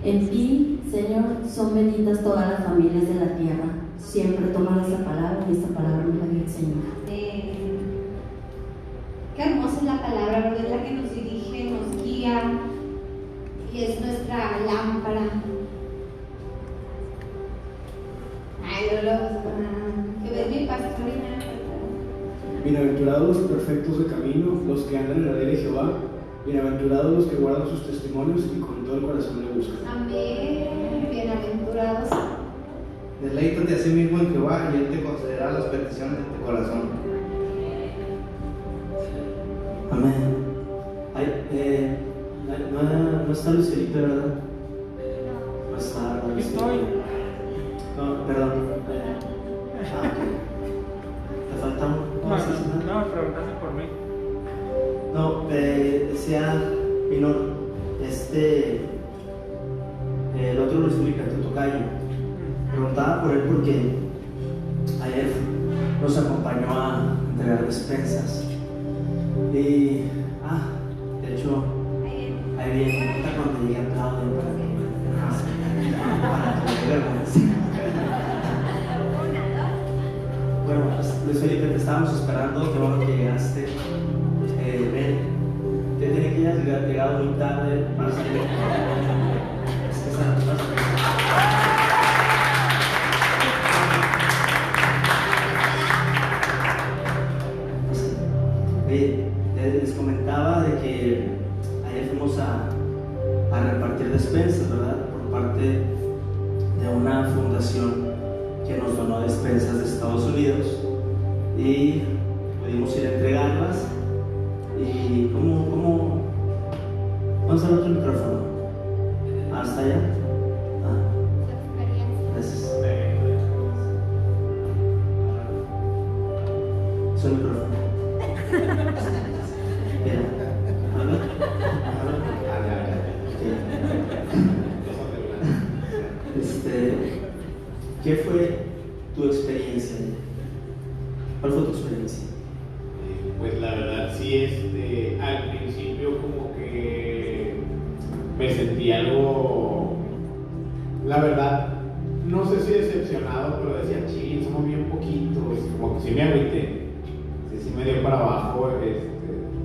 En ti, Señor, son benditas todas las familias de la tierra. Siempre toman esa palabra y esa palabra me la dio el Señor. Qué hermosa es la palabra, ¿verdad? Es la que nos dirige, nos guía y es nuestra lámpara. Ay, que ves mi pastorina. Bienaventurados los perfectos de camino, los que andan en la ley de Jehová. Bienaventurados los que guardan sus testimonios y con todo el corazón le buscan. Amén. Bienaventurados. Deleítate a sí mismo en Jehová y Él te concederá las peticiones de tu corazón. Amén. No está Luis Felipe, ¿verdad? No está Luis Felipe. No, perdón. ¿Te falta uno? No, preguntaste por mí. No, decía Pinor, el otro Luis Felipe, tu tocayo, preguntaba por él porque ayer nos acompañó a entregar despensas y, de hecho, ahí viene, ahorita cuando llegue aplauden para que vergüenza. Bueno, pues, Luis Felipe, te estábamos esperando, qué bueno que llegaste. Ven, te tiene que haber llegado muy tarde para salir. Es que esa no les comentaba de que ayer fuimos a repartir despensas, ¿verdad? Por parte de una fundación que nos donó despensas de Estados Unidos y pudimos ir a entregarlas. ¿Y cómo? Vamos al otro micrófono. ¿Hasta allá? Gracias. Es un micrófono. Mira, habla. ¿Qué fue tu experiencia? ¿Cuál fue tu experiencia? Pues la verdad sí, al principio como que me sentí algo, la verdad, no sé si decepcionado, pero decía, sí, somos bien poquitos, como que sí me agüité, sí me dio para abajo,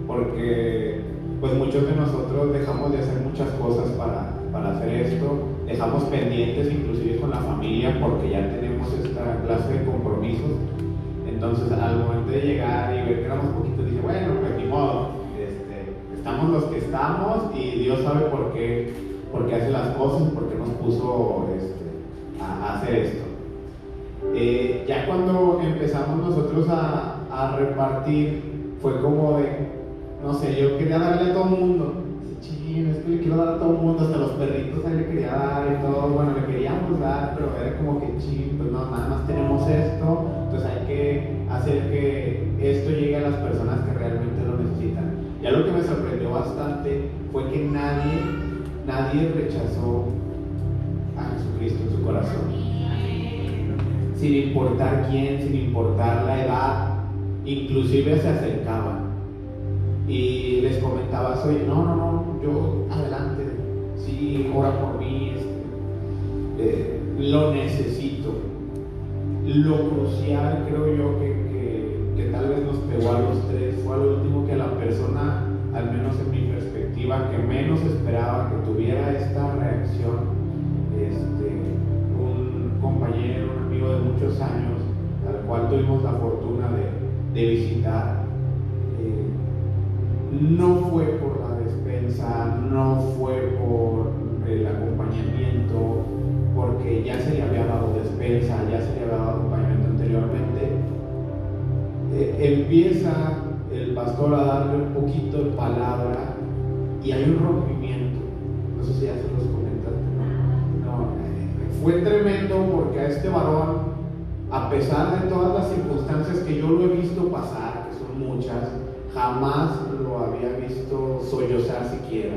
porque pues muchos de nosotros dejamos de hacer muchas cosas para hacer esto, dejamos pendientes inclusive con la familia porque ya tenemos esta clase de compromisos. Entonces al momento de llegar y ver que éramos poquitos, dije, bueno, pues ni modo, estamos los que estamos y Dios sabe por qué hace las cosas, por qué nos puso a hacer esto. Ya cuando empezamos nosotros a repartir, fue como de, no sé, yo quería darle a todo el mundo. Ching, es que le quiero dar a todo el mundo, hasta los perritos ahí le quería dar y todo, bueno, le queríamos dar, pero era como que ching, pues no, nada más tenemos esto, entonces hay que hacer que esto llegue a las personas que realmente lo necesitan. Y algo que me sorprendió bastante fue que nadie rechazó a Jesucristo en su corazón. Sin importar quién, sin importar la edad, inclusive se acercaban. Y les comentaba, soy, no, yo adelante, sí, ora por mí, lo necesito. Lo crucial, creo yo, que tal vez nos pegó a los tres, fue lo último que la persona, al menos en mi perspectiva, que menos esperaba que tuviera esta reacción, un compañero, un amigo de muchos años, al cual tuvimos la fortuna de visitar. No fue por la despensa, no fue por el acompañamiento, porque ya se le había dado despensa, ya se le había dado acompañamiento anteriormente. Empieza el pastor a darle un poquito de palabra y hay un rompimiento. No sé si ya se los comentaste. No, fue tremendo porque a este varón, a pesar de todas las circunstancias que yo lo he visto pasar, que son muchas, jamás lo había visto sollozar siquiera.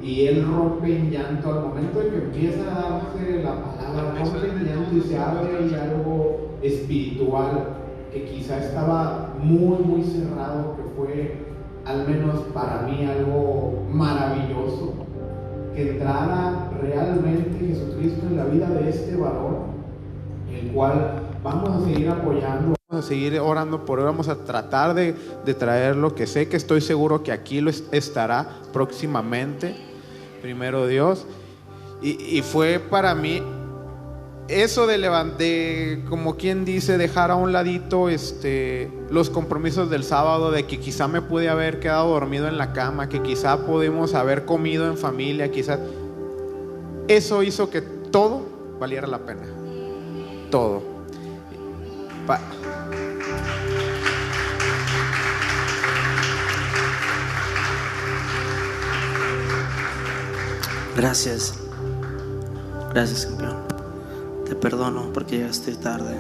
Y él rompe en llanto al momento de que empieza a darse la palabra, rompe en llanto y se abre ahí algo espiritual que quizá estaba muy cerrado, que fue al menos para mí algo maravilloso, que entrara realmente Jesucristo en la vida de este varón, el cual vamos a seguir apoyando, vamos a seguir orando por él, vamos a tratar de traerlo, que sé que estoy seguro que aquí lo estará próximamente, primero Dios. Y fue para mí eso de como quien dice, dejar a un ladito los compromisos del sábado, de que quizá me pude haber quedado dormido en la cama, que quizá pudimos haber comido en familia, quizá eso hizo que todo valiera la pena, todo. Gracias, campeón. Te perdono porque llegaste tarde.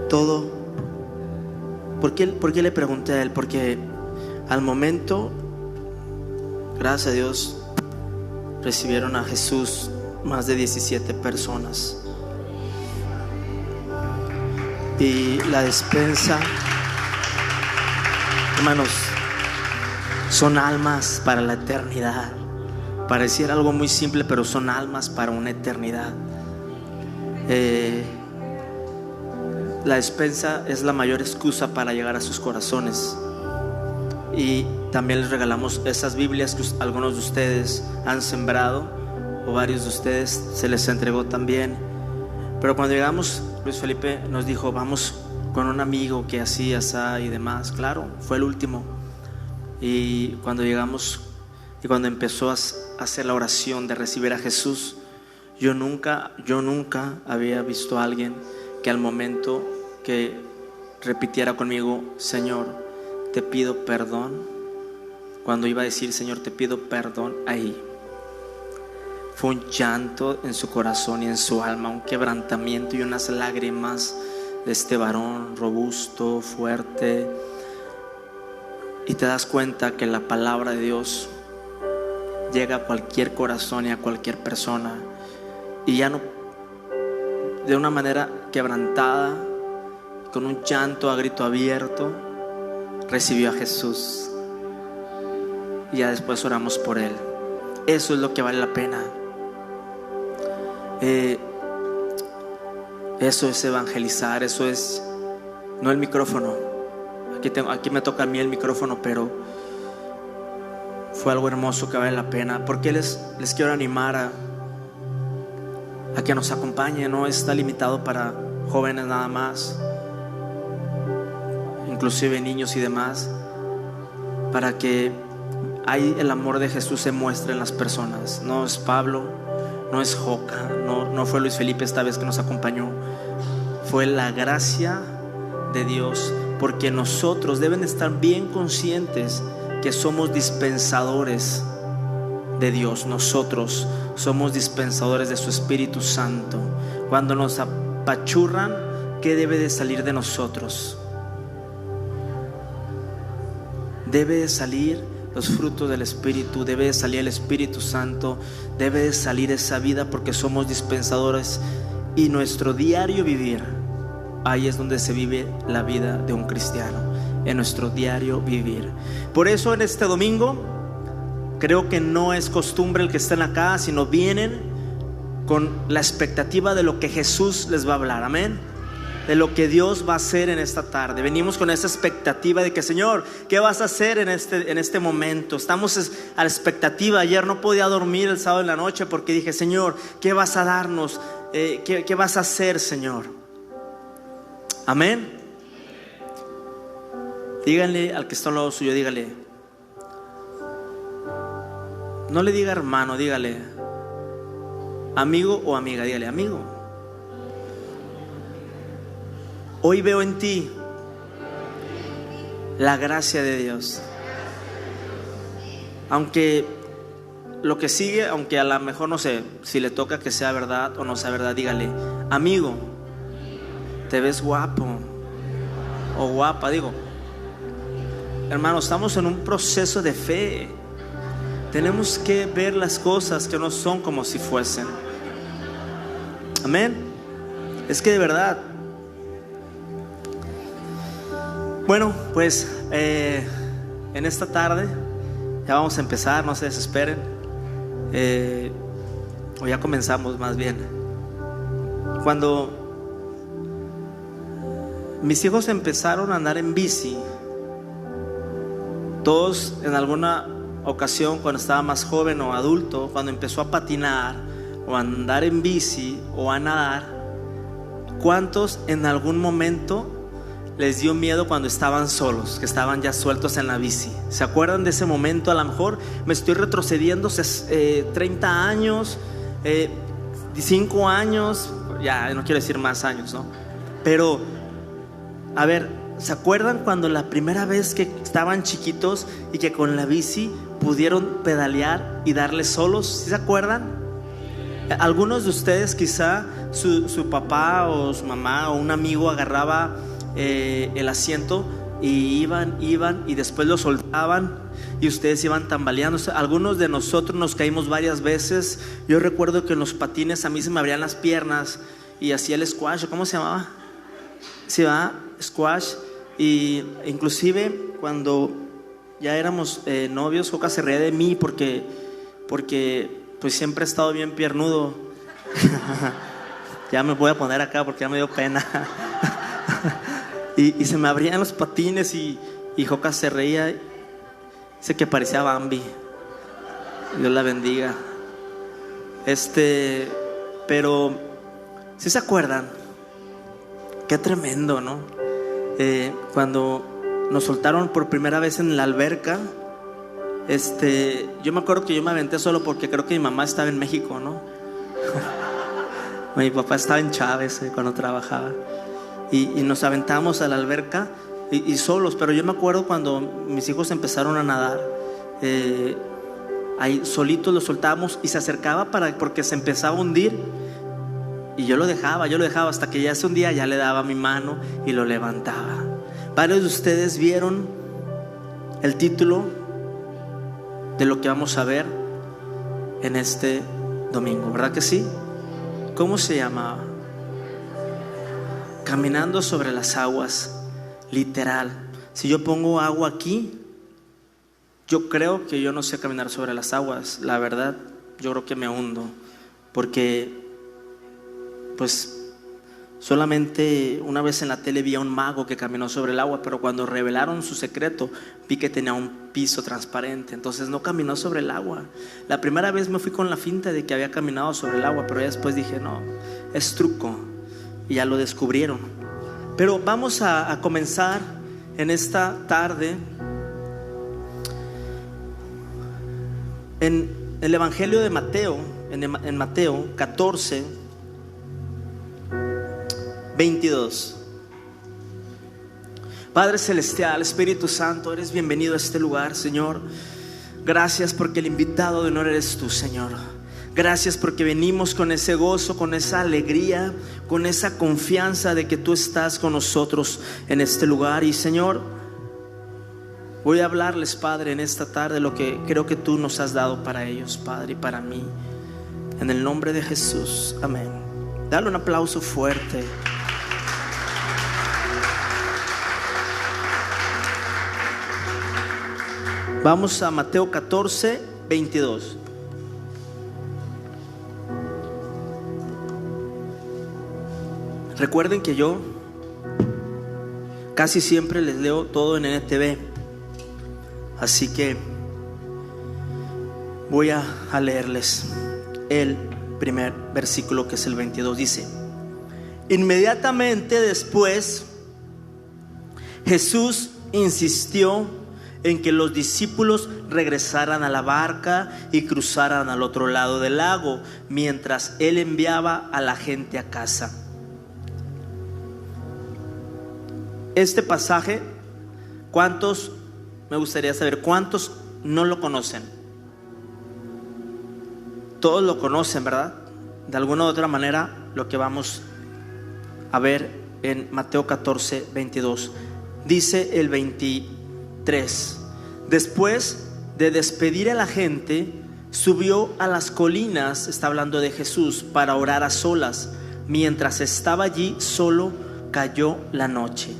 Todo. ¿Por qué le pregunté a él? Porque al momento, gracias a Dios, recibieron a Jesús más de 17 personas. Y la despensa, hermanos, son almas para la eternidad. Pareciera algo muy simple, pero son almas para una eternidad. La despensa es la mayor excusa para llegar a sus corazones. Y también les regalamos esas Biblias que algunos de ustedes han sembrado, o varios de ustedes se les entregó también. Pero cuando llegamos, Luis Felipe nos dijo: vamos con un amigo que así, asá y demás. Claro, fue el último. Y cuando llegamos y cuando empezó a hacer la oración de recibir a Jesús, yo nunca había visto a alguien que al momento que repitiera conmigo: Señor, te pido perdón, cuando iba a decir Señor, te pido perdón, ahí fue un llanto en su corazón y en su alma, un quebrantamiento y unas lágrimas de este varón robusto, fuerte. Y te das cuenta que la palabra de Dios llega a cualquier corazón y a cualquier persona. Y ya no, de una manera quebrantada, con un llanto a grito abierto, recibió a Jesús. Y ya después oramos por él. Eso es lo que vale la pena. Eso es evangelizar. Eso es, no el micrófono. Aquí me toca a mí el micrófono, pero fue algo hermoso que vale la pena. Porque les quiero animar a que nos acompañen. No está limitado para jóvenes nada más, inclusive niños y demás, para que ahí el amor de Jesús se muestre en las personas. No es Pablo, no es Joca, no fue Luis Felipe esta vez que nos acompañó. Fue la gracia de Dios. Porque nosotros deben estar bien conscientes que somos dispensadores de Dios. Nosotros somos dispensadores de su Espíritu Santo. Cuando nos apachurran, ¿qué debe de salir de nosotros? Debe de salir los frutos del Espíritu, debe de salir el Espíritu Santo, debe de salir esa vida, porque somos dispensadores. Y nuestro diario vivir, ahí es donde se vive la vida de un cristiano, en nuestro diario vivir. Por eso en este domingo creo que no es costumbre el que estén acá, sino vienen con la expectativa de lo que Jesús les va a hablar. Amén. De lo que Dios va a hacer en esta tarde. Venimos con esa expectativa de que, Señor, ¿qué vas a hacer en este momento? Estamos a la expectativa. Ayer no podía dormir el sábado en la noche porque dije: Señor, ¿qué vas a darnos? ¿Qué vas a hacer, Señor? Amén. Díganle al que está al lado suyo, dígale. No le diga hermano, dígale amigo o amiga, dígale amigo. Hoy veo en ti la gracia de Dios. Aunque lo que sigue, aunque a lo mejor no sé si le toca que sea verdad o no sea verdad, dígale amigo, te ves guapo o guapa. Digo, hermano, estamos en un proceso de fe. Tenemos que ver las cosas que no son como si fuesen. Amén. Es que de verdad. Bueno, pues en esta tarde Ya vamos a empezar, no se desesperen. O ya comenzamos más bien. Cuando mis hijos empezaron a andar en bici, todos en alguna ocasión, cuando estaba más joven o adulto, cuando empezó a patinar o a andar en bici o a nadar, ¿cuántos en algún momento les dio miedo cuando estaban solos, que estaban ya sueltos en la bici? ¿Se acuerdan de ese momento? A lo mejor me estoy retrocediendo 30 años, 5 años, ya no quiero decir más años, ¿no? Pero, a ver, ¿se acuerdan cuando la primera vez que estaban chiquitos y que con la bici pudieron pedalear y darle solos? ¿Sí se acuerdan? Algunos de ustedes quizá su papá o su mamá o un amigo agarraba el asiento y iban y después lo soltaban y ustedes iban tambaleando. Algunos de nosotros nos caímos varias veces. Yo recuerdo que en los patines a mí se me abrían las piernas y hacía el squash, ¿cómo se llamaba? Sí, va, squash. Y inclusive cuando ya éramos novios, Joca se reía de mí porque pues siempre he estado bien piernudo. Ya me voy a poner acá porque ya me dio pena. Y se me abrían los patines y Joca se reía. Dice que parecía Bambi. Dios la bendiga. Pero ¿sí se acuerdan? Qué tremendo, ¿no? Cuando nos soltaron por primera vez en la alberca, yo me acuerdo que yo me aventé solo porque creo que mi mamá estaba en México, ¿no? Mi papá estaba en Chávez cuando trabajaba. Y nos aventamos a la alberca y solos. Pero yo me acuerdo cuando mis hijos empezaron a nadar, ahí solitos los soltábamos y se acercaba porque se empezaba a hundir. Y yo lo dejaba hasta que ya un día ya le daba mi mano y lo levantaba. Varios de ustedes vieron el título de lo que vamos a ver en este domingo, ¿verdad que sí? ¿Cómo se llamaba? Caminando sobre las aguas. Literal. Si yo pongo agua aquí, yo creo que yo no sé caminar sobre las aguas. La verdad, yo creo que me hundo, porque pues solamente una vez en la tele vi a un mago que caminó sobre el agua, pero cuando revelaron su secreto vi que tenía un piso transparente, entonces no caminó sobre el agua. La primera vez me fui con la finta de que había caminado sobre el agua, pero ya después dije no, es truco, y ya lo descubrieron. Pero vamos a comenzar en esta tarde en el Evangelio de Mateo, en Mateo 14, 22. Padre Celestial, Espíritu Santo, eres bienvenido a este lugar, Señor. Gracias porque el invitado de honor eres tú, Señor. Gracias porque venimos con ese gozo, con esa alegría, con esa confianza de que tú estás con nosotros en este lugar. Y Señor, voy a hablarles, Padre, en esta tarde lo que creo que tú nos has dado para ellos, Padre, y para mí. En el nombre de Jesús, amén. Dale un aplauso fuerte. Vamos a Mateo 14, 22. Recuerden que yo casi siempre les leo todo en NTV, así que voy a leerles el primer versículo, que es el 22. Dice: inmediatamente después Jesús insistió en que los discípulos regresaran a la barca y cruzaran al otro lado del lago, mientras él enviaba a la gente a casa. Este pasaje, ¿cuántos? Me gustaría saber, ¿cuántos no lo conocen? Todos lo conocen, ¿verdad? De alguna u otra manera, lo que vamos a ver en Mateo 14, 22. Dice el 23: después de despedir a la gente, subió a las colinas, está hablando de Jesús, para orar a solas. Mientras estaba allí solo, cayó la noche.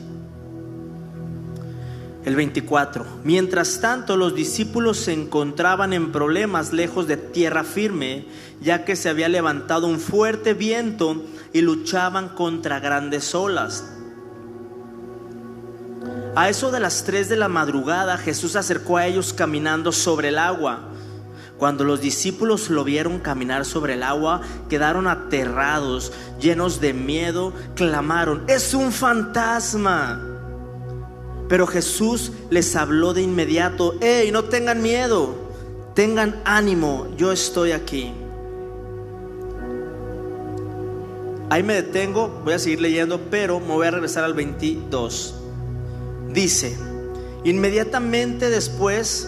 El 24. Mientras tanto, los discípulos se encontraban en problemas lejos de tierra firme, ya que se había levantado un fuerte viento y luchaban contra grandes olas. A eso de las 3 de la madrugada, Jesús se acercó a ellos caminando sobre el agua. Cuando los discípulos lo vieron caminar sobre el agua, quedaron aterrados, llenos de miedo, clamaron: ¡es un fantasma! Pero Jesús les habló de inmediato: ¡hey, no tengan miedo! Tengan ánimo, yo estoy aquí. Ahí me detengo, voy a seguir leyendo, pero me voy a regresar al 22. Dice: inmediatamente después,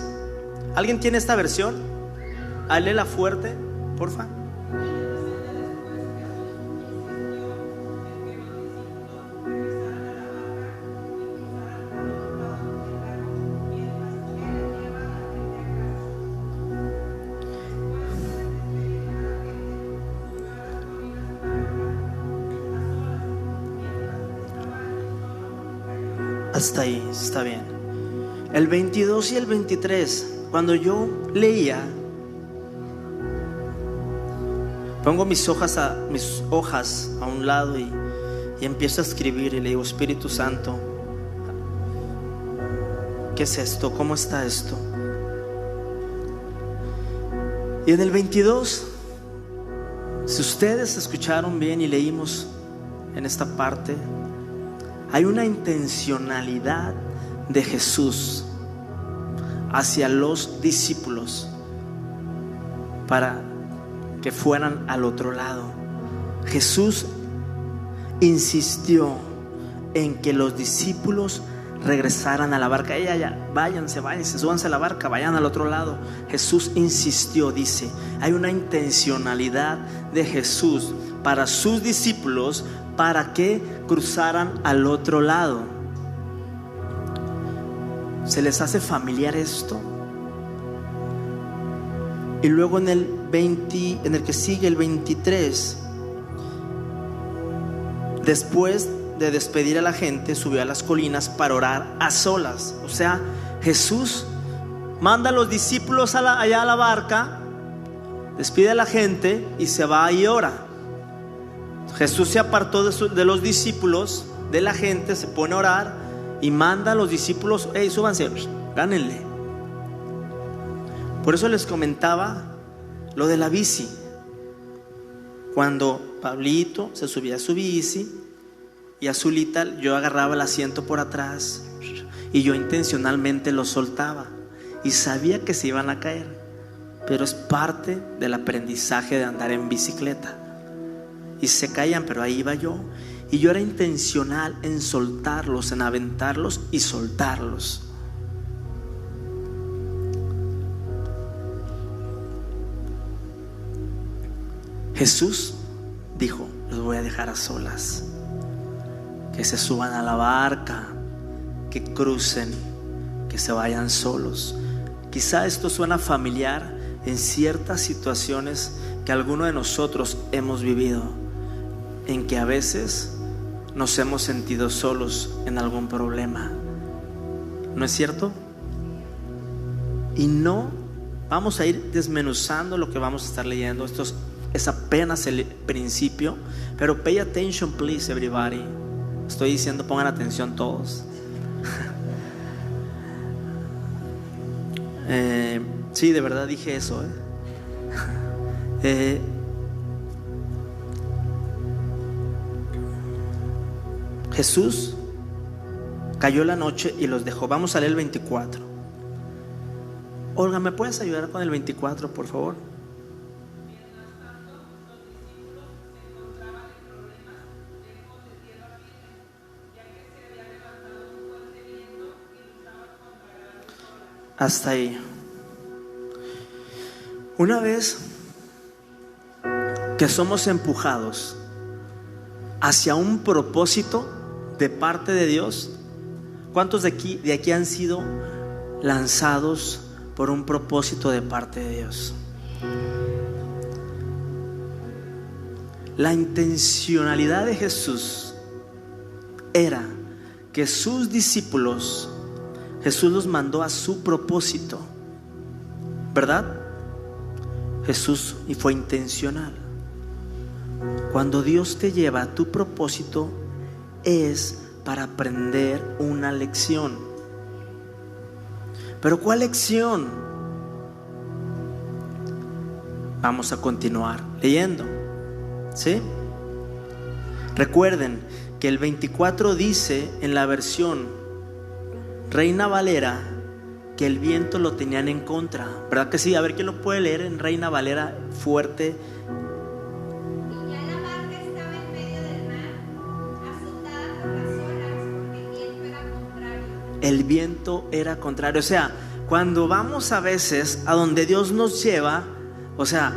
¿alguien tiene esta versión? Léela fuerte, porfa. Hasta ahí, está bien. El 22 y el 23, cuando yo leía, pongo mis hojas a un lado y empiezo a escribir y le digo: Espíritu Santo, ¿qué es esto? ¿Cómo está esto? Y en el 22, si ustedes escucharon bien y leímos en esta parte, hay una intencionalidad de Jesús hacia los discípulos para que fueran al otro lado. Jesús insistió en que los discípulos regresaran a la barca. Váyanse, súbanse a la barca, vayan al otro lado. Jesús insistió, dice, hay una intencionalidad de Jesús para sus discípulos para que cruzaran al otro lado. ¿Se les hace familiar esto? Y luego en el que sigue, el 23, después de despedir a la gente, subió a las colinas para orar a solas. O sea, Jesús manda a los discípulos allá a la barca, despide a la gente y se va y ora. Jesús se apartó de los discípulos, de la gente, se pone a orar y manda a los discípulos: hey, súbanse, gánenle. Por eso les comentaba lo de la bici. Cuando Pablito se subía a su bici y Azulita, yo agarraba el asiento por atrás y yo intencionalmente lo soltaba y sabía que se iban a caer, pero es parte del aprendizaje de andar en bicicleta. Y se caían, pero ahí iba yo, y yo era intencional en soltarlos, en aventarlos y soltarlos. Jesús dijo: los voy a dejar a solas, que se suban a la barca, que crucen, que se vayan solos. Quizá esto suena familiar en ciertas situaciones que alguno de nosotros hemos vivido, en que a veces nos hemos sentido solos en algún problema. ¿No es cierto? Y no vamos a ir desmenuzando lo que vamos a estar leyendo. Esto es apenas el principio, pero pay attention please everybody. Estoy diciendo, pongan atención todos. Sí, de verdad dije eso. Jesús cayó la noche y los dejó. Vamos a leer el 24. Olga, ¿me puedes ayudar con el 24, por favor? Hasta ahí. Una vez que somos empujados hacia un propósito de parte de Dios, ¿cuántos de aquí han sido lanzados por un propósito de parte de Dios? La intencionalidad de Jesús era que sus discípulos Jesús los mandó a su propósito, ¿verdad? Jesús, y fue intencional. Cuando Dios te lleva a tu propósito es para aprender una lección. ¿Pero cuál lección? Vamos a continuar leyendo, ¿sí? Recuerden que el 24 dice en la versión Reina Valera que el viento lo tenían en contra, ¿verdad que sí? A ver, ¿quién lo puede leer en Reina Valera fuerte? Y ya la barca estaba en medio del mar, azotada por las olas, porque el viento era contrario. El viento era contrario. O sea, cuando vamos a veces a donde Dios nos lleva, o sea,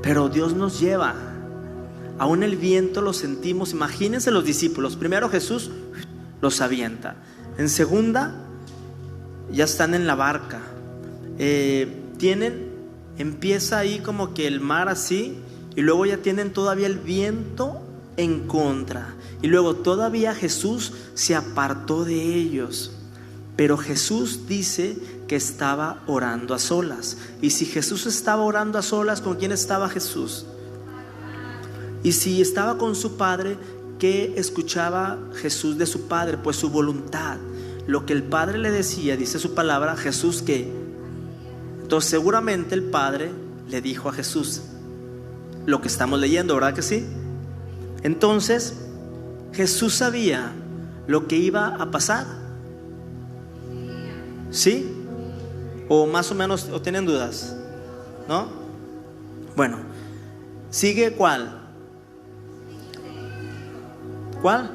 pero Dios nos lleva, aún el viento lo sentimos. Imagínense los discípulos, primero Jesús los avienta, en segunda ya están en la barca, empieza ahí como que el mar así, y luego ya tienen todavía el viento en contra, y luego todavía Jesús se apartó de ellos. Pero Jesús dice que estaba orando a solas. Y si Jesús estaba orando a solas, ¿con quién estaba Jesús? Y si estaba con su Padre, ¿qué escuchaba Jesús de su Padre? Pues su voluntad, lo que el Padre le decía, dice su palabra. Jesús, ¿qué? Entonces seguramente el Padre le dijo a Jesús lo que estamos leyendo, ¿verdad que sí? Entonces Jesús sabía lo que iba a pasar, ¿sí? O más o menos, ¿o tienen dudas? ¿No? Bueno, sigue ¿cuál? ¿Cuál?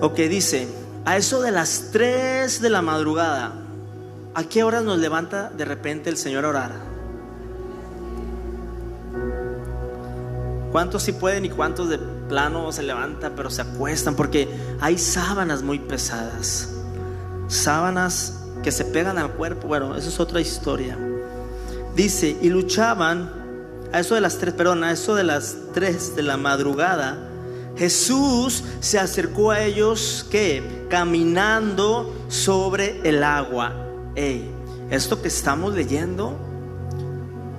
Ok, dice, a eso de las 3 de la madrugada, ¿a qué horas nos levanta de repente el Señor a orar? ¿Cuántos sí pueden y cuántos de plano se levantan pero se acuestan? Porque hay sábanas muy pesadas, sábanas que se pegan al cuerpo. Bueno, eso es otra historia. Dice, y luchaban a eso de las 3 de la madrugada. Jesús se acercó a ellos, ¿qué? Caminando sobre el agua. Esto que estamos leyendo,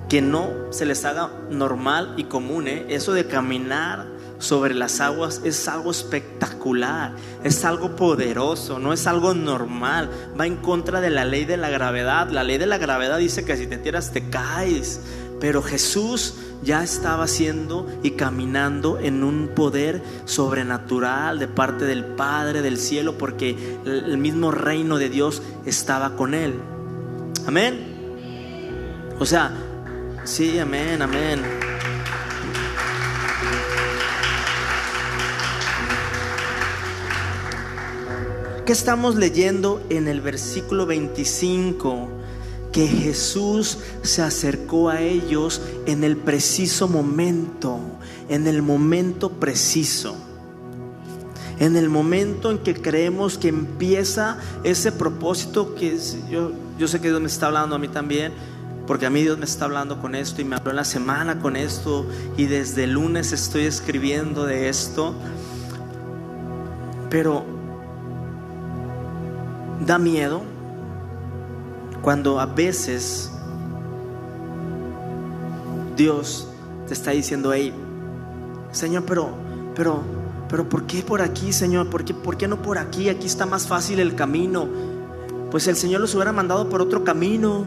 que no se les haga normal y común, eso de caminar sobre las aguas es algo espectacular, es algo poderoso, no es algo normal. Va en contra de la ley de la gravedad. La ley de la gravedad dice que si te tiras te caes, pero Jesús ya estaba haciendo y caminando en un poder sobrenatural de parte del Padre del cielo, porque el mismo reino de Dios estaba con él. Amén. O sea, sí, amén, amén. ¿Qué estamos leyendo en el versículo 25? Que Jesús se acercó a ellos en el preciso momento, en el momento preciso, en el momento en que creemos que empieza ese propósito que yo sé que Dios me está hablando a mí también, porque a mí Dios me está hablando con esto y me habló en la semana con esto, y desde el lunes estoy escribiendo de esto. Pero da miedo cuando a veces Dios te está diciendo, hey, Señor, pero ¿por qué por aquí, Señor? ¿Por qué no por aquí? Aquí está más fácil el camino. Pues el Señor los hubiera mandado por otro camino,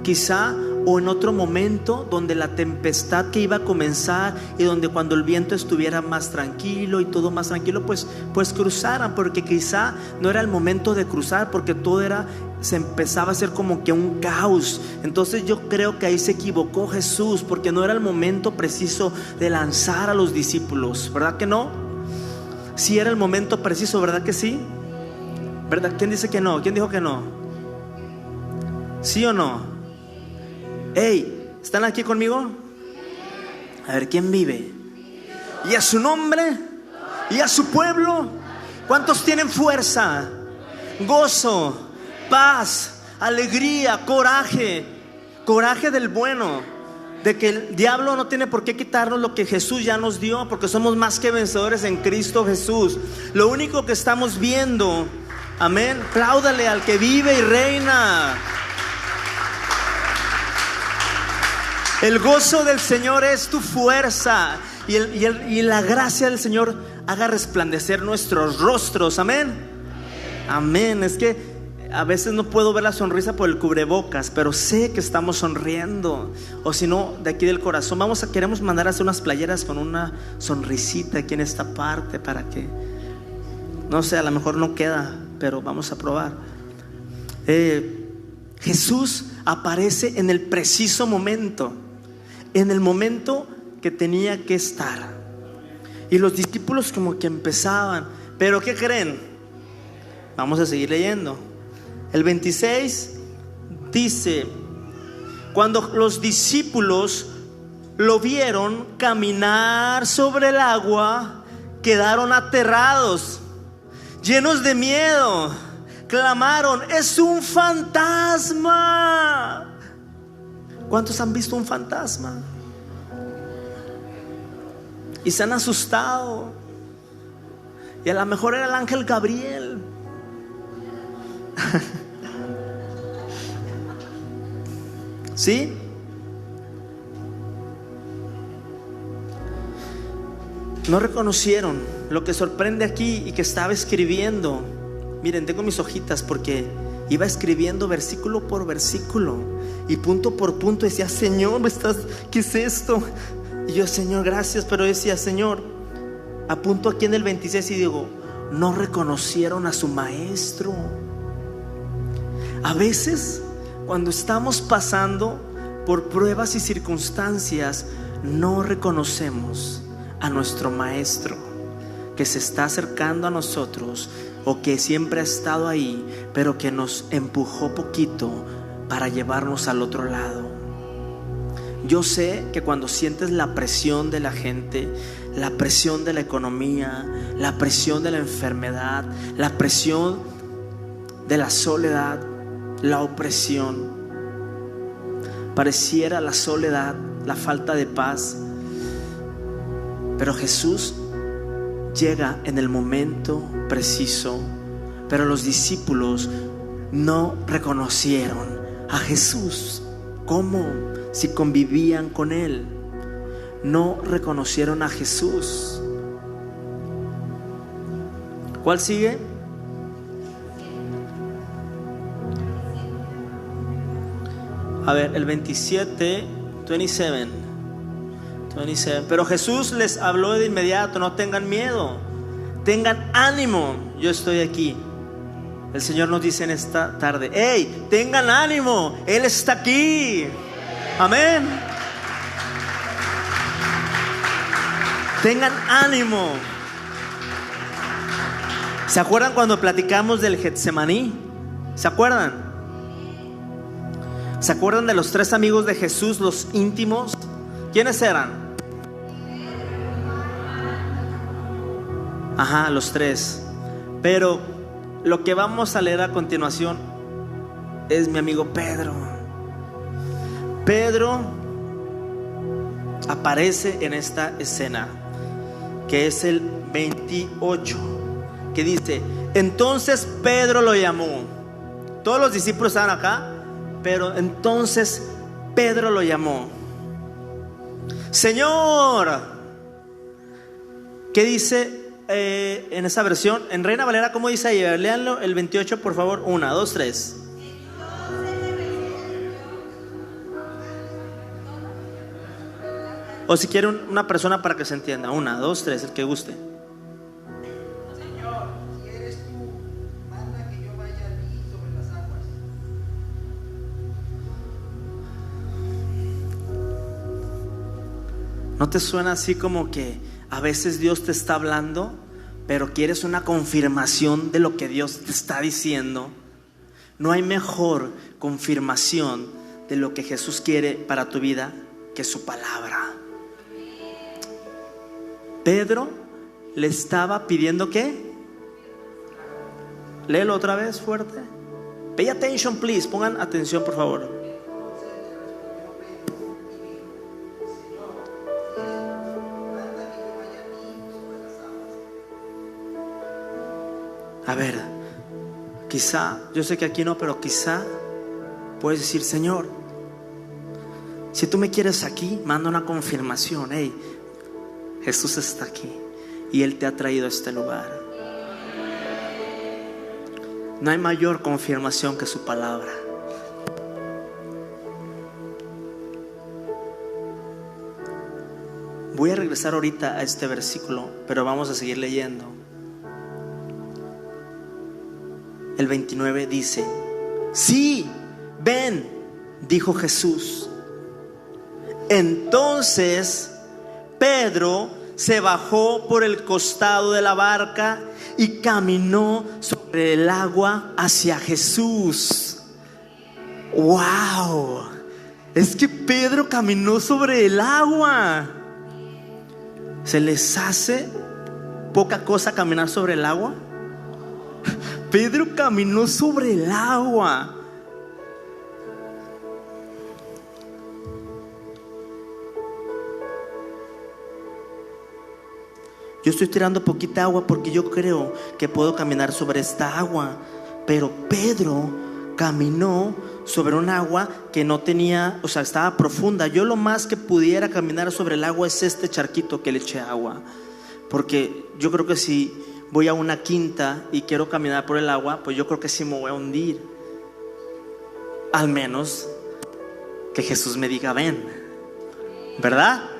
quizá, o en otro momento donde la tempestad que iba a comenzar y donde cuando el viento estuviera más tranquilo y todo más tranquilo, pues cruzaran, porque quizá no era el momento de cruzar, porque todo se empezaba a hacer como que un caos. Entonces yo creo que ahí se equivocó Jesús, porque no era el momento preciso de lanzar a los discípulos, ¿verdad que no? Sí era el momento preciso, ¿verdad que sí? ¿Verdad? ¿Quién dice que no? ¿Quién dijo que no? ¿Sí o no? Hey, ¿están aquí conmigo? A ver, ¿quién vive? Y a su nombre y a su pueblo. ¿Cuántos tienen fuerza, gozo, paz, alegría, coraje? Coraje del bueno, de que el diablo no tiene por qué quitarnos lo que Jesús ya nos dio, porque somos más que vencedores en Cristo Jesús. Lo único que estamos viendo Amén. Apláudale al que vive y reina. El gozo del Señor es tu fuerza. Y la gracia del Señor haga resplandecer nuestros rostros. Amén. Amén. Es que a veces no puedo ver la sonrisa por el cubrebocas, pero sé que estamos sonriendo. O si no, de aquí del corazón. Queremos mandar a hacer unas playeras con una sonrisita aquí en esta parte, para que, no sé, a lo mejor no queda, pero vamos a probar. Jesús aparece en el preciso momento, en el momento que tenía que estar. Y los discípulos como que empezaban. Pero ¿qué creen? Vamos a seguir leyendo. El 26 dice: cuando los discípulos lo vieron caminar sobre el agua, quedaron aterrados, llenos de miedo. Clamaron: ¡es un fantasma! ¿Cuántos han visto un fantasma? Y se han asustado. Y a lo mejor era el ángel Gabriel. ¿Sí? No reconocieron. Lo que sorprende aquí y que estaba escribiendo, miren, tengo mis hojitas porque iba escribiendo versículo por versículo y punto por punto. Decía: Señor, ¿qué es esto? Y yo: Señor, gracias. Pero decía: Señor, apunto aquí en el 26 y digo: no reconocieron a su maestro. A veces, cuando estamos pasando por pruebas y circunstancias, no reconocemos a nuestro maestro que se está acercando a nosotros, o que siempre ha estado ahí, pero que nos empujó poquito para llevarnos al otro lado. Yo sé que cuando sientes la presión de la gente, la presión de la economía, la presión de la enfermedad, la presión de la soledad, la opresión, pareciera la soledad, la falta de paz, pero Jesús llega en el momento preciso. Pero los discípulos no reconocieron a Jesús. ¿Cómo? Si convivían con Él. No reconocieron a Jesús. ¿Cuál sigue? A ver, el 27. Pero Jesús les habló de inmediato: no tengan miedo, tengan ánimo, yo estoy aquí. El Señor nos dice en esta tarde: hey, tengan ánimo, Él está aquí. Amén. Tengan ánimo. ¿Se acuerdan cuando platicamos del Getsemaní? ¿Se acuerdan? ¿Se acuerdan de los 3 amigos de Jesús, los íntimos? ¿Quiénes eran? Ajá, los 3. Pero lo que vamos a leer a continuación es mi amigo Pedro. Pedro aparece en esta escena, que es el 28, que dice: entonces Pedro lo llamó. Todos los discípulos estaban acá, pero entonces Pedro lo llamó. Señor, ¿qué dice en esa versión? En Reina Valera, ¿cómo dice ahí? Léanlo el 28, por favor. 1, 2, 3. O si quiere una persona para que se entienda. 1, 2, 3, el que guste. Señor, si eres tú, manda que yo vaya allí sobre las aguas. ¿No te suena así como que a veces Dios te está hablando, pero quieres una confirmación de lo que Dios te está diciendo? No hay mejor confirmación de lo que Jesús quiere para tu vida que su palabra. Pedro le estaba pidiendo ¿qué? Léelo otra vez fuerte. Pay attention, please. Pongan atención, por favor. A ver, quizá, yo sé que aquí no, pero quizá puedes decir: Señor, si tú me quieres aquí, manda una confirmación. Hey, Jesús está aquí y Él te ha traído a este lugar. No hay mayor confirmación que su palabra. Voy a regresar ahorita a este versículo, pero vamos a seguir leyendo. El 29 dice: sí, ven, dijo Jesús. Entonces Pedro se bajó por el costado de la barca y caminó sobre el agua hacia Jesús. ¡Wow! Es que Pedro caminó sobre el agua. ¿Se les hace poca cosa caminar sobre el agua? Pedro caminó sobre el agua. Yo estoy tirando poquita agua porque yo creo que puedo caminar sobre esta agua. Pero Pedro caminó sobre un agua que no tenía, o sea, estaba profunda. Yo lo más que pudiera caminar sobre el agua es este charquito que le eché agua. Porque yo creo que si voy a una quinta y quiero caminar por el agua, pues yo creo que sí me voy a hundir. Al menos que Jesús me diga: ven, ¿verdad?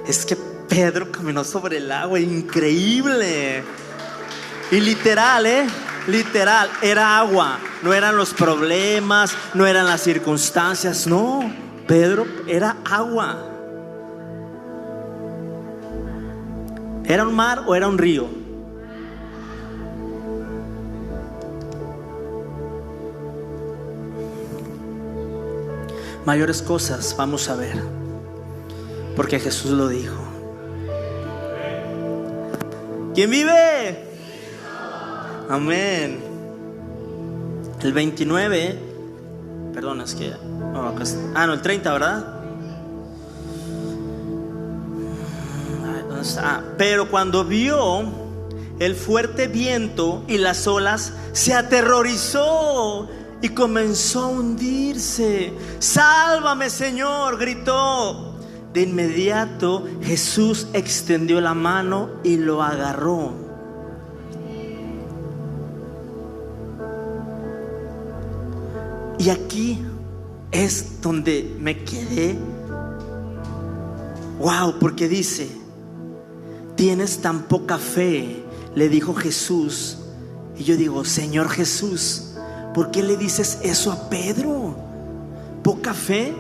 Es que Pedro caminó sobre el agua, increíble. Y literal, literal, era agua. No eran los problemas, no eran las circunstancias, no. Pedro era agua. ¿Era un mar o era un río? Mayores cosas vamos a ver, porque Jesús lo dijo. ¿Quién vive? Amén. El 29, perdón, es que el 30, ¿verdad? ¿Dónde está? Pero cuando vio el fuerte viento y las olas, se aterrorizó y comenzó a hundirse. ¡Sálvame, Señor!, gritó. De inmediato Jesús extendió la mano y lo agarró. Y aquí es donde me quedé. Wow, porque dice: tienes tan poca fe, le dijo Jesús. Y yo digo: Señor Jesús, ¿por qué le dices eso a Pedro? ¿Poca fe?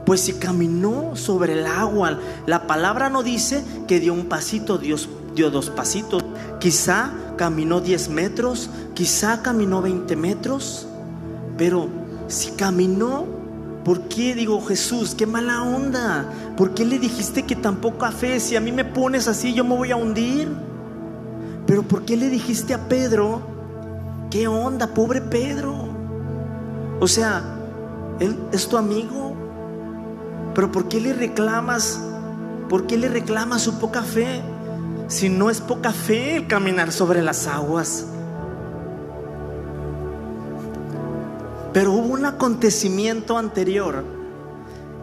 Pues si caminó sobre el agua. La palabra no dice que dio un pasito, Dios dio 2 pasitos. Quizá caminó 10 metros, quizá caminó 20 metros. Pero si caminó, ¿por qué? Digo: Jesús, qué mala onda. ¿Por qué le dijiste que tan poca fe? Si a mí me pones así, yo me voy a hundir. Pero ¿por qué le dijiste a Pedro? ¿Qué onda, pobre Pedro? O sea, él es tu amigo. Pero ¿por qué le reclamas? ¿Por qué le reclamas su poca fe? Si no es poca fe el caminar sobre las aguas. Pero hubo un acontecimiento anterior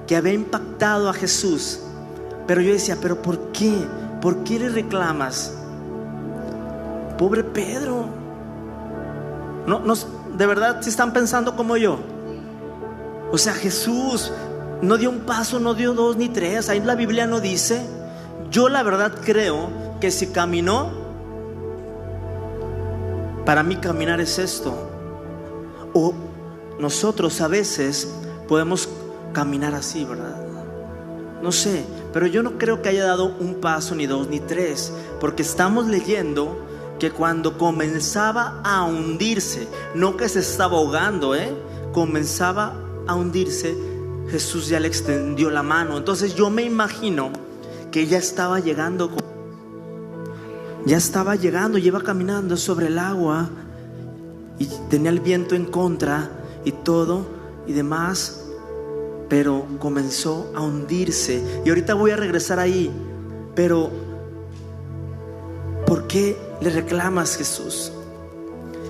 que había impactado a Jesús. Pero yo decía: ¿pero por qué? ¿Por qué le reclamas? Pobre Pedro. No, de verdad, si están pensando como yo. O sea, Jesús no dio un paso, no dio 2 ni 3. Ahí la Biblia no dice. Yo la verdad creo que si caminó, para mí caminar es esto. O nosotros a veces podemos caminar así, ¿verdad? No sé, pero yo no creo que haya dado un paso, ni 2 ni 3, porque estamos leyendo que cuando comenzaba a hundirse, no que se estaba ahogando, comenzaba a hundirse, Jesús ya le extendió la mano. Entonces yo me imagino que ya estaba llegando, iba caminando sobre el agua y tenía el viento en contra y todo y demás, pero comenzó a hundirse. Y ahorita voy a regresar ahí, pero ¿por qué le reclamas, Jesús?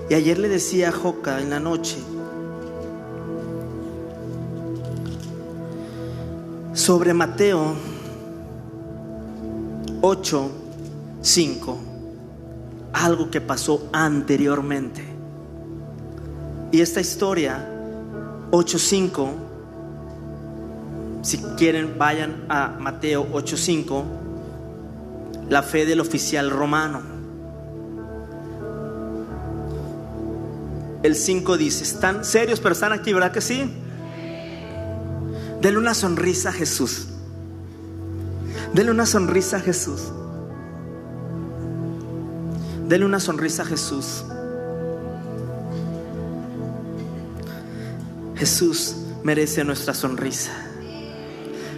Y ayer le decía a Joca en la noche sobre Mateo 8:5, algo que pasó anteriormente. Y esta historia 8:5, si quieren vayan a Mateo 8:5, la fe del oficial romano. El 5 dice, están serios pero están aquí, ¿verdad que sí? Denle una sonrisa a Jesús. Denle una sonrisa a Jesús. Denle una sonrisa a Jesús. Jesús merece nuestra sonrisa,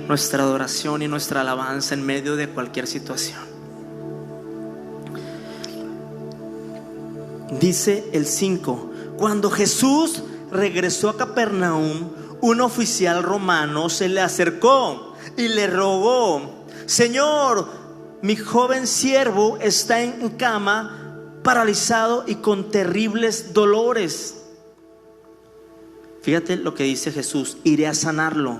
nuestra adoración y nuestra alabanza en medio de cualquier situación. Dice el 5, cuando Jesús regresó a Capernaum, un oficial romano se le acercó y le rogó: Señor, mi joven siervo está en cama, paralizado y con terribles dolores. Fíjate lo que dice Jesús: iré a sanarlo.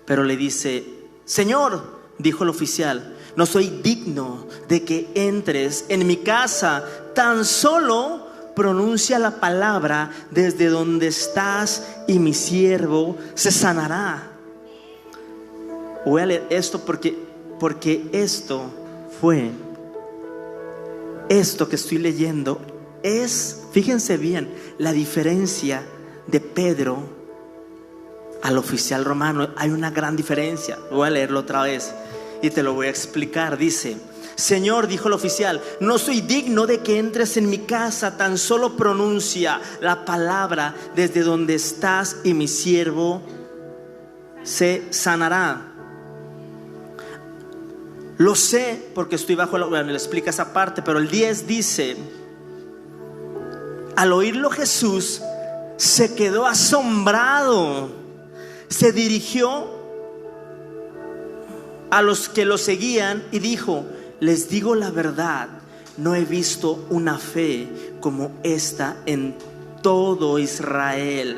Pero le dice: Señor, dijo el oficial, no soy digno de que entres en mi casa, tan solo pronuncia la palabra desde donde estás y mi siervo se sanará. Voy a leer esto porque esto que estoy leyendo es, fíjense bien, la diferencia de Pedro al oficial romano. Hay una gran diferencia. Voy a leerlo otra vez y te lo voy a explicar. Dice: Señor, dijo el oficial, no soy digno de que entres en mi casa, tan solo pronuncia la palabra desde donde estás y mi siervo se sanará. Lo sé porque estoy bajo la... Bueno, le explica esa parte, pero el 10 dice: al oírlo Jesús se quedó asombrado, se dirigió a los que lo seguían y dijo: les digo la verdad, no he visto una fe como esta en todo Israel.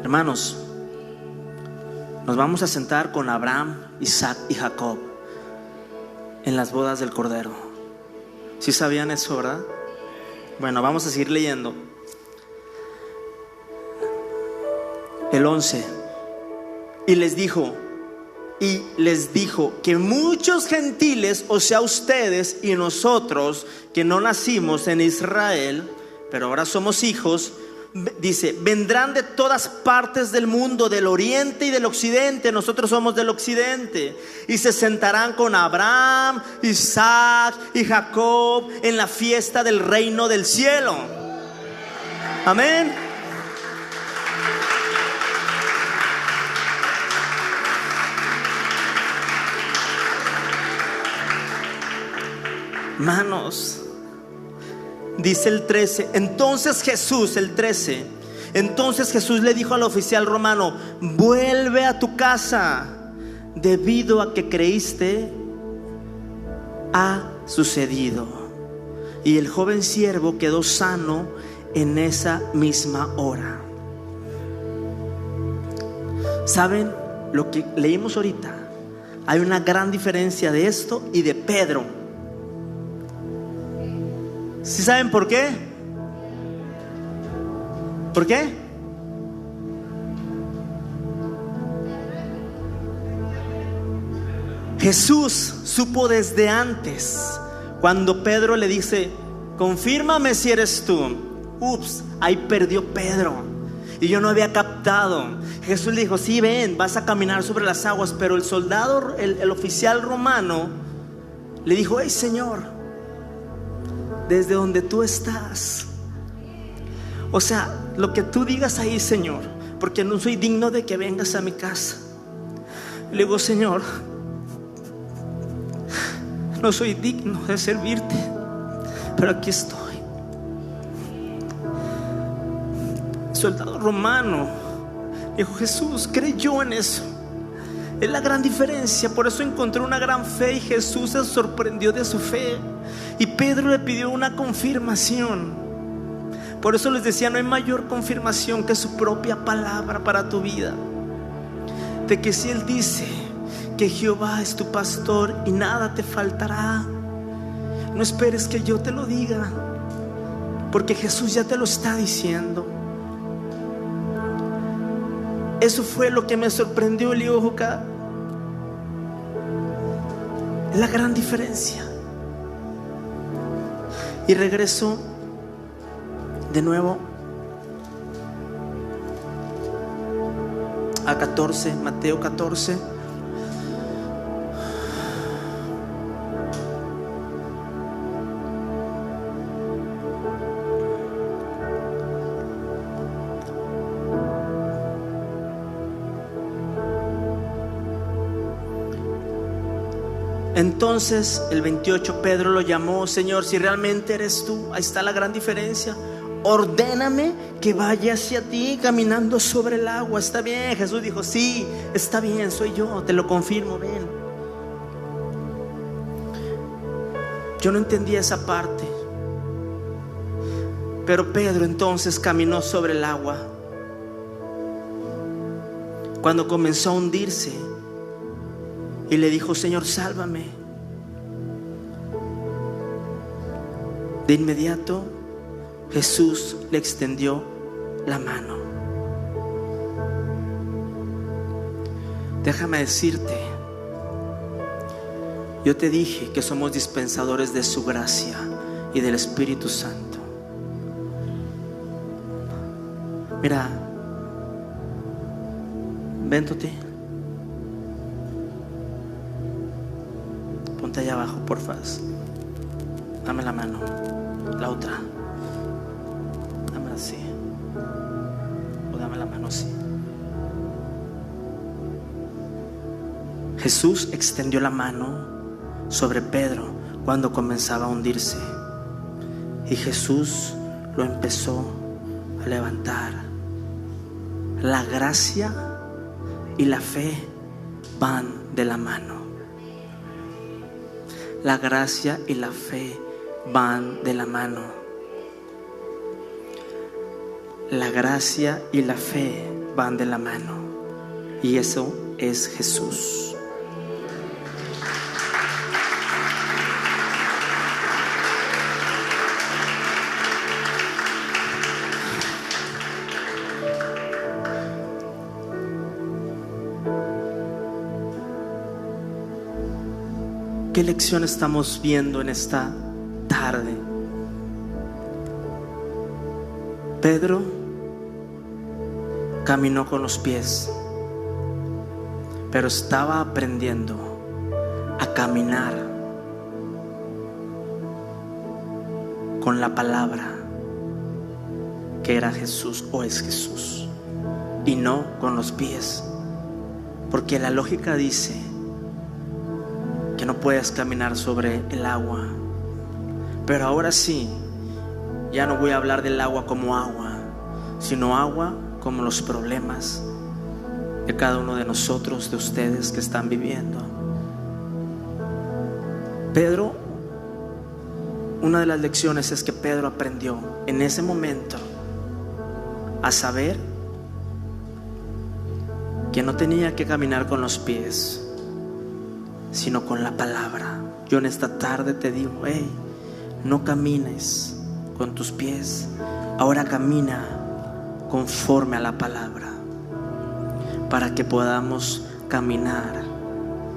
Hermanos, nos vamos a sentar con Abraham, Isaac y Jacob en las bodas del Cordero. ¿Sí sabían eso, verdad? Bueno, vamos a seguir leyendo. El 11. Y les dijo que muchos gentiles, o sea ustedes y nosotros que no nacimos en Israel, pero ahora somos hijos, dice, vendrán de todas partes del mundo, del oriente y del occidente. Nosotros somos del occidente. Y se sentarán con Abraham, Isaac y Jacob en la fiesta del reino del cielo. Amén. Hermanos, dice el 13, entonces Jesús le dijo al oficial romano: vuelve a tu casa, debido a que creíste ha sucedido. Y el joven siervo quedó sano en esa misma hora. ¿Saben lo que leímos ahorita? Hay una gran diferencia de esto y de Pedro. ¿Sí saben por qué? ¿Por qué? Jesús supo desde antes. Cuando Pedro le dice: confírmame si eres tú. Ups, ahí perdió Pedro. Y yo no había captado. Jesús le dijo: sí, ven, vas a caminar sobre las aguas. Pero el soldado, el oficial romano, le dijo: hey, Señor, desde donde tú estás, o sea, lo que tú digas ahí, Señor, porque no soy digno de que vengas a mi casa. Le digo: Señor, no soy digno de servirte, pero aquí estoy. El soldado romano dijo: Jesús creyó en eso. Es la gran diferencia. Por eso encontró una gran fe y Jesús se sorprendió de su fe. Y Pedro le pidió una confirmación. Por eso les decía, no hay mayor confirmación que su propia palabra para tu vida. De que si Él dice que Jehová es tu pastor y nada te faltará, no esperes que yo te lo diga, porque Jesús ya te lo está diciendo. Eso fue lo que me sorprendió, Eliojoca. Es la gran diferencia. Y regreso de nuevo a 14, Mateo 14. Entonces el 28, Pedro lo llamó: Señor, si realmente eres tú, ahí está la gran diferencia, ordéname que vaya hacia ti caminando sobre el agua. Está bien. Jesús dijo: sí, está bien, soy yo, te lo confirmo, ven. Yo no entendía esa parte, pero Pedro entonces caminó sobre el agua. Cuando comenzó a hundirse, y le dijo: Señor, sálvame. De inmediato Jesús le extendió la mano. Déjame decirte, yo te dije que somos dispensadores de su gracia y del Espíritu Santo. Mira, véntate. Ponte allá abajo, por favor. Dame la mano. La otra. Dame así. O dame la mano así. Jesús extendió la mano sobre Pedro cuando comenzaba a hundirse. Y Jesús lo empezó a levantar. La gracia y la fe van de la mano. La gracia y la fe van de la mano. La gracia y la fe van de la mano. Y eso es Jesús. ¿Qué lección estamos viendo en esta tarde? Pedro caminó con los pies, pero estaba aprendiendo a caminar con la palabra que era Jesús o es Jesús, y no con los pies, porque la lógica dice que no puedes caminar sobre el agua. Pero ahora sí, ya no voy a hablar del agua como agua, sino agua como los problemas de cada uno de nosotros, de ustedes que están viviendo. Pedro, una de las lecciones es que Pedro aprendió en ese momento a saber que no tenía que caminar con los pies, sino con la palabra. Yo en esta tarde te digo: hey, no camines con tus pies, ahora camina conforme a la palabra, para que podamos caminar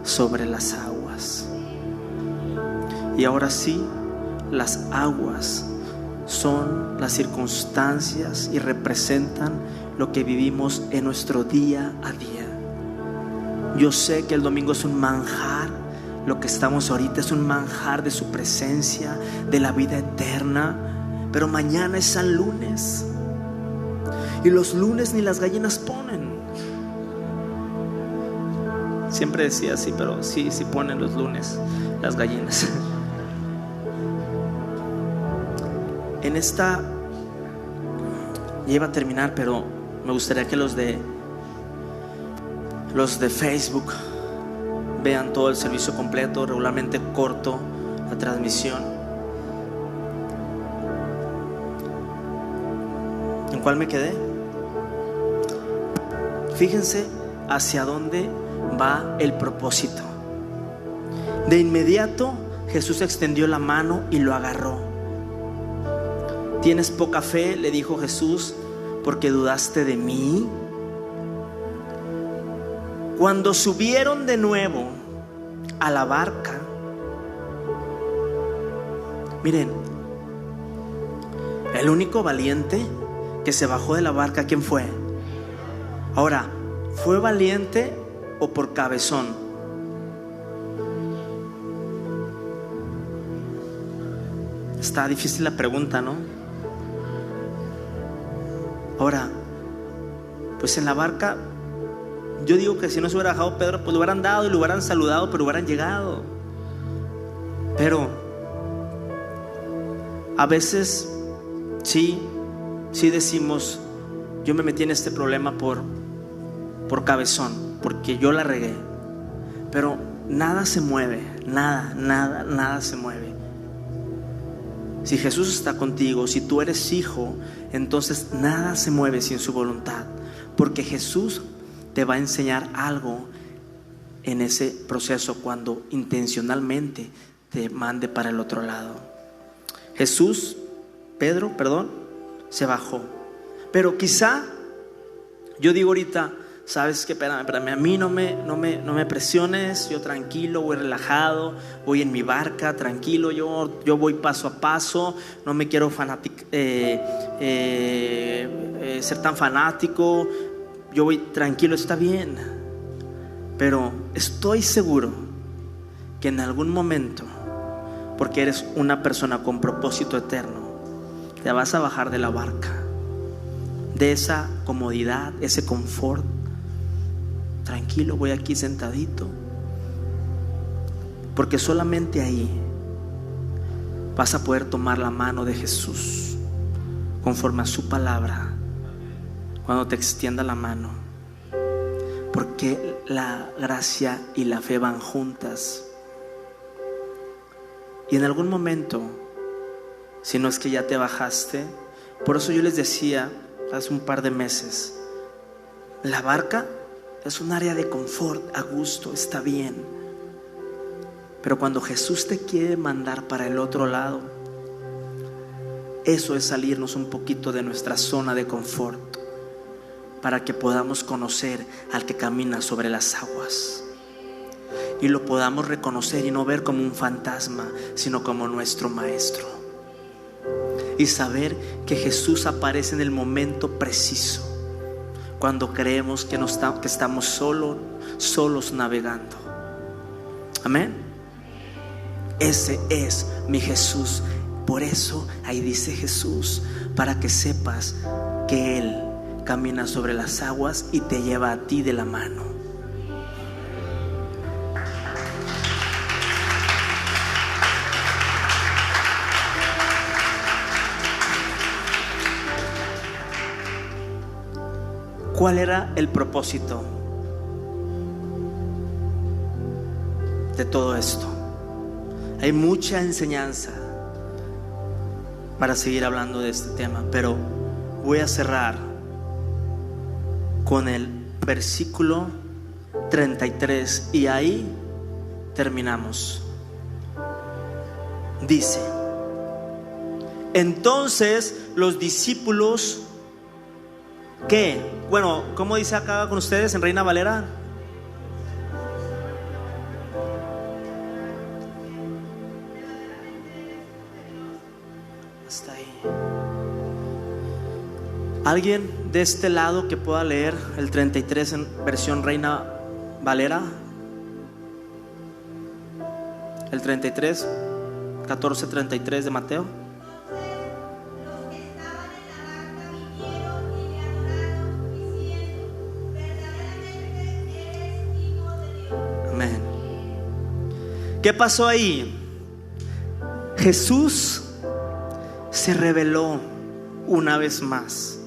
sobre las aguas. Y ahora sí, las aguas son las circunstancias y representan lo que vivimos en nuestro día a día. Yo sé que el domingo es un manjar, lo que estamos ahorita es un manjar de su presencia, de la vida eterna, pero mañana es San Lunes, y los lunes ni las gallinas ponen. Siempre decía así, pero sí ponen los lunes las gallinas. En esta, ya iba a terminar, pero me gustaría que los de Facebook vean todo el servicio completo. Regularmente corto la transmisión. ¿En cuál me quedé? Fíjense hacia dónde va el propósito. De inmediato Jesús extendió la mano y lo agarró. ¿Tienes poca fe?, le dijo Jesús, porque dudaste de mí. Cuando subieron de nuevo a la barca, miren, el único valiente que se bajó de la barca, ¿quién fue? Ahora, ¿fue valiente o por cabezón? Está difícil la pregunta, ¿no? Ahora, pues en la barca, yo digo que si no se hubiera bajado Pedro, pues lo hubieran dado y lo hubieran saludado, pero hubieran llegado. Pero a veces sí decimos, yo me metí en este problema por cabezón, porque yo la regué. Pero nada se mueve, nada se mueve. Si Jesús está contigo, si tú eres hijo, entonces nada se mueve sin su voluntad, porque Jesús te va a enseñar algo en ese proceso cuando intencionalmente te mande para el otro lado. Pedro, se bajó. Pero quizá, yo digo ahorita, ¿sabes qué? Espérame, a mí no me presiones, yo tranquilo, voy relajado, voy en mi barca, tranquilo, yo voy paso a paso, no me quiero ser tan fanático, yo voy tranquilo, está bien. Pero estoy seguro que en algún momento, porque eres una persona con propósito eterno, te vas a bajar de la barca, de esa comodidad, ese confort. Tranquilo, voy aquí sentadito, porque solamente ahí vas a poder tomar la mano de Jesús conforme a su palabra, cuando te extienda la mano, porque la gracia y la fe van juntas. Y en algún momento, si no es que ya te bajaste, por eso yo les decía hace un par de meses, la barca es un área de confort, a gusto, está bien. Pero cuando Jesús te quiere mandar para el otro lado, eso es salirnos un poquito de nuestra zona de confort, para que podamos conocer al que camina sobre las aguas y lo podamos reconocer y no ver como un fantasma, sino como nuestro maestro, y saber que Jesús aparece en el momento preciso, cuando creemos que estamos solos navegando. Amén. Ese es mi Jesús. Por eso ahí dice Jesús, para que sepas que Él camina sobre las aguas y te lleva a ti de la mano. ¿Cuál era el propósito de todo esto? Hay mucha enseñanza para seguir hablando de este tema, pero voy a cerrar con el versículo 33 y ahí terminamos. Dice: entonces los discípulos, ¿qué? Bueno, ¿cómo dice acá con ustedes en Reina Valera? Hasta ahí. ¿Alguien de este lado que pueda leer el 33 en versión Reina Valera? El 33, 14:33 de Mateo. ¿Qué pasó ahí? Jesús se reveló una vez más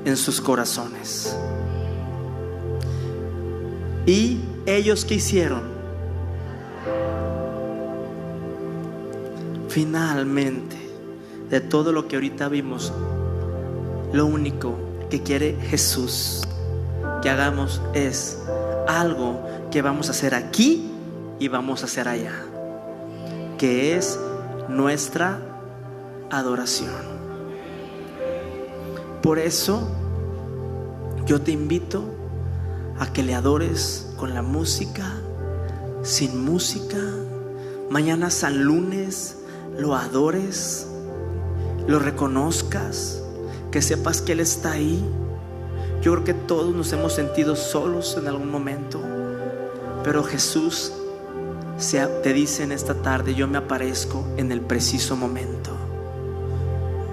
en sus corazones. ¿Y ellos qué hicieron? finalmente, de todo lo que ahorita vimos, lo único que quiere Jesús que hagamos es algo que vamos a hacer aquí y vamos a hacer allá, que es nuestra adoración. Por eso yo te invito a que le adores con la música, sin música. Mañana San Lunes lo adores, lo reconozcas, que sepas que Él está ahí. Yo creo que todos nos hemos sentido solos en algún momento, pero Jesús te dice en esta tarde: yo me aparezco en el preciso momento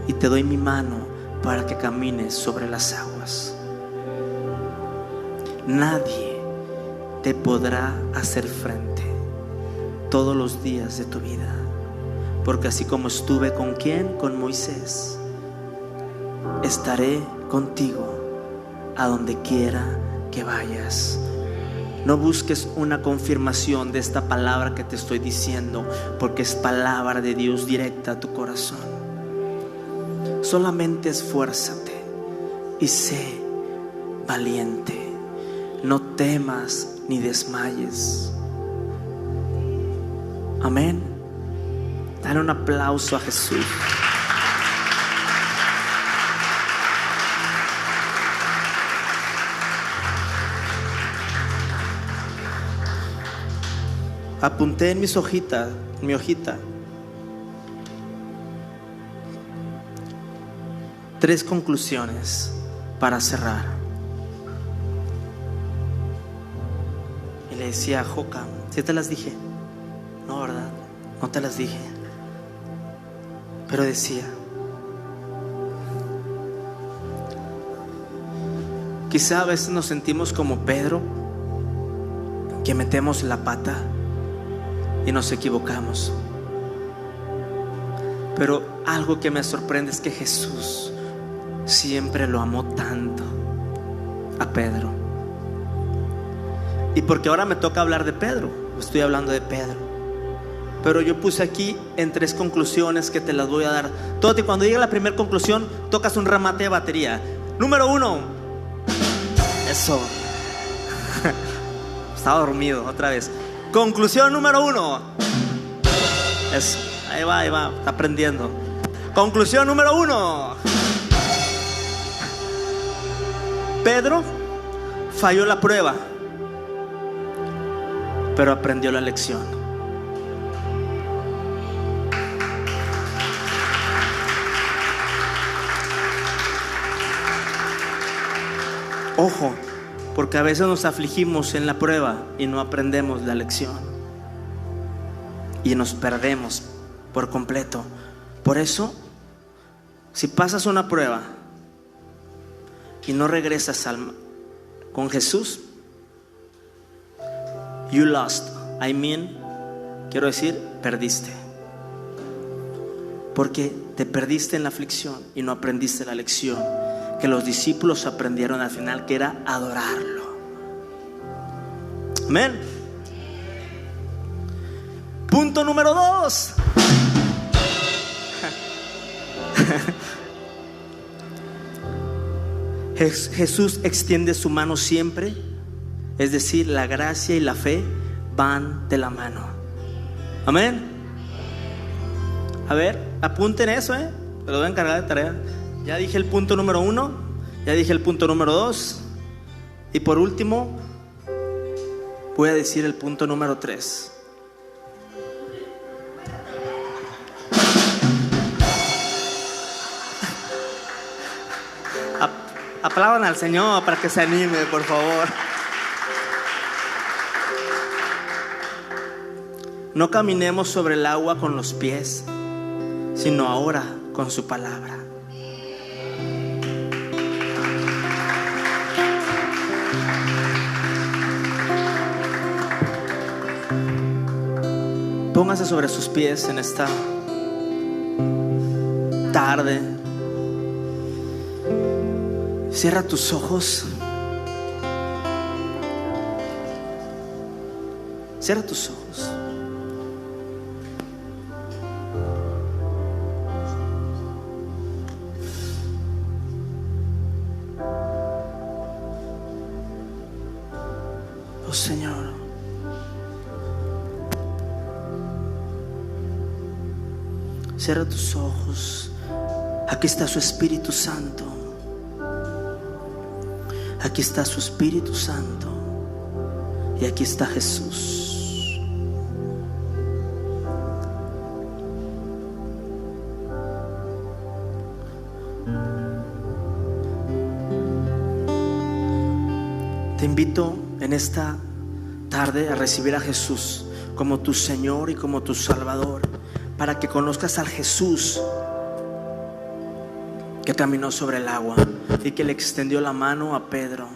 y te doy mi mano para que camines sobre las aguas. Nadie te podrá hacer frente todos los días de tu vida, porque así como estuve con ¿quién? Con Moisés, estaré contigo a donde quiera que vayas. No busques una confirmación de esta palabra que te estoy diciendo, porque es palabra de Dios directa a tu corazón. Solamente esfuérzate y sé valiente. No temas ni desmayes. Amén. Dale un aplauso a Jesús. Apunté en mi hojita, 3 conclusiones para cerrar. Y le decía a Joca: ¿sí te las dije? No, ¿verdad? No te las dije. Pero decía: quizá a veces nos sentimos como Pedro, que metemos la pata y nos equivocamos. Pero algo que me sorprende es que Jesús siempre lo amó tanto a Pedro. Y porque ahora me toca hablar de Pedro, estoy hablando de Pedro, pero yo puse aquí en 3 conclusiones que te las voy a dar. Cuando llegue la primera conclusión, tocas un remate de batería. Número 1. Eso. Estaba dormido otra vez. Conclusión número 1. Eso. Ahí va, está aprendiendo. Conclusión número 1. Pedro falló la prueba, pero aprendió la lección. Ojo, porque a veces nos afligimos en la prueba y no aprendemos la lección y nos perdemos por completo. Por eso, si pasas una prueba y no regresas con Jesús, you lost. Quiero decir, perdiste. Porque te perdiste en la aflicción y no aprendiste la lección que los discípulos aprendieron al final, que era adorarlo. Amén. Punto número 2. Jesús extiende su mano siempre. Es decir, la gracia y la fe van de la mano. Amén. A ver, apunten eso, te lo voy a encargar de tarea. Ya dije el punto número 1, ya dije el punto número 2, y por último voy a decir el punto número 3. Aplaudan al Señor para que se anime, por favor. No caminemos sobre el agua con los pies, sino ahora con su palabra. Póngase sobre sus pies en esta tarde. Cierra tus ojos. Cierra tus ojos. Cierra tus ojos. Aquí está su Espíritu Santo. Aquí está su Espíritu Santo. Y aquí está Jesús. Te invito en esta tarde a recibir a Jesús como tu Señor y como tu Salvador, para que conozcas al Jesús que caminó sobre el agua y que le extendió la mano a Pedro.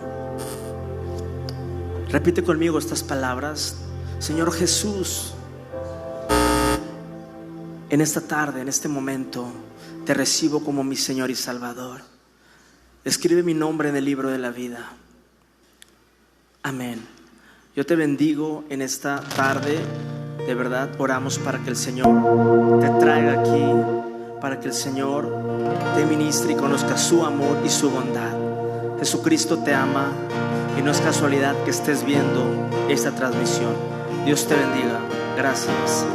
Repite conmigo estas palabras: Señor Jesús, en esta tarde, en este momento, te recibo como mi Señor y Salvador. Escribe mi nombre en el libro de la vida. Amén. Yo te bendigo en esta tarde. De verdad, oramos para que el Señor te traiga aquí, para que el Señor te ministre y conozca su amor y su bondad. Jesucristo te ama y no es casualidad que estés viendo esta transmisión. Dios te bendiga. Gracias.